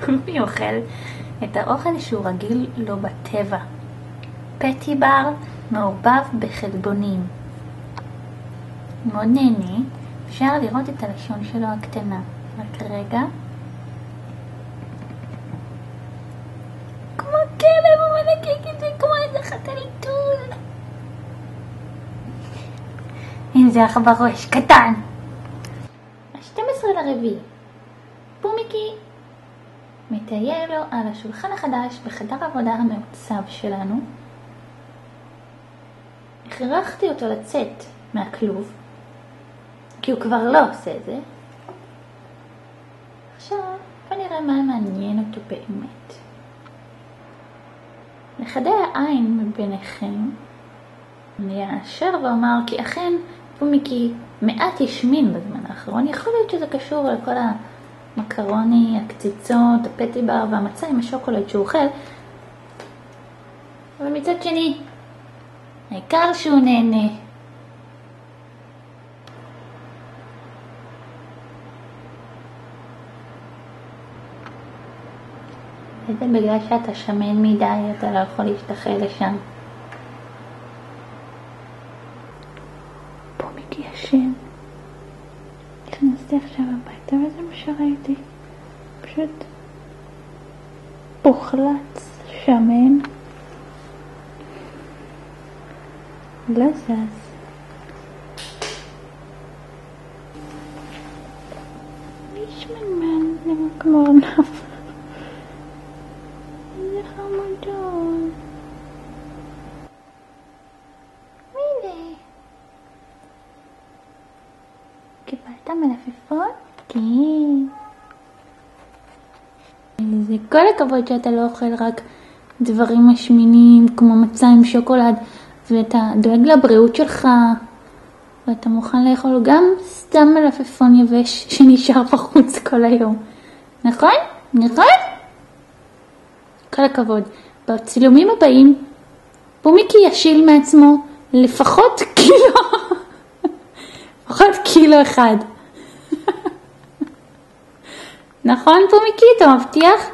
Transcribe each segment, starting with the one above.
פומי אוכל את האוכל שהוא רגיל לו בטבע. פטי בר מעורבב בחלבונים. מאוד נהנה, אפשר לראות את הלשון שלו הקטנה. רק רגע. כמו כלב, הוא מלקק את זה כמו איזה חתליטול. הנה זה עכבר ראש קטן. 12 לרביעי. פומיקי מטייל לו על השולחן החדש בחדר העבודה המעוצב שלנו. הכרחתי אותו לצאת מהכלוב, כי הוא כבר לא עושה את זה. עכשיו בוא נראה מה מעניין אותו באמת. לחדי העין מביניכם אני אאשר ואומר כי אכן פומיקי מעט השמין בזמן האחרון. יכול להיות שזה קשור לכל המקרוני, הקציצות, הפטי בר והמצה עם השוקולד שהוא אוכל. אבל מצד שני, העיקר שהוא נהנה. זה בגלל שאתה שמן מדי, אתה לא יכול להשתחל לשם. פומיקי ישן. נכנסתי עכשיו הביתה וזה מה שראיתי. פשוט פוחלץ, שמן. לא זז. מי שמנמן? נראה כמו ארנב. איזה חמודון. הנה. קיבלת מלפפון? כן. זה כל הכבוד שאתה לא אוכל רק דברים משמינים כמו מצה עם שוקולד, ואתה דואג לבריאות שלך, ואתה מוכן לאכול גם סתם מלפפון יבש שנשאר בחוץ כל היום. נכון? נכון? כל הכבוד. בצילומים הבאים, פומיקי ישיל מעצמו לפחות קילו. לפחות קילו אחד. נכון פומיקי? אתה מבטיח?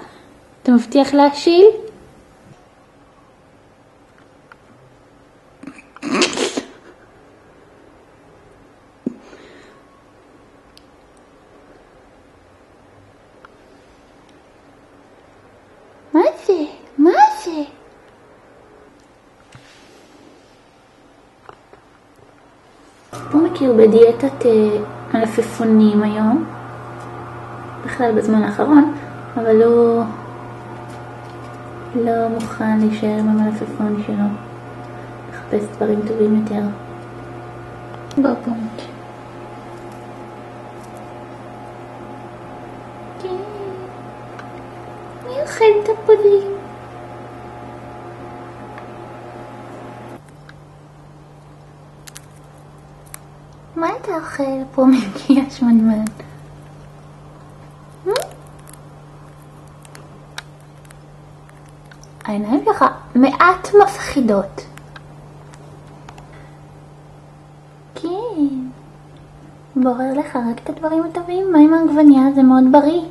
אתה מבטיח להשיל? מה זה? מה זה? פומיקי הוא בדיאטת מלפפונים היום. בכלל בזמן האחרון, אבל הוא לא מוכן להישאר עם המלפפון שלו. לחפש דברים טובים יותר. בוא פומיקי. כן. מי אוכל את הפודים? מה אתה אוכל פומיקי השמנמן? העיניים שלך מעט מפחידות. כן. בורר לך רק את הדברים הטובים. מה עם העגבניה? זה מאוד בריא.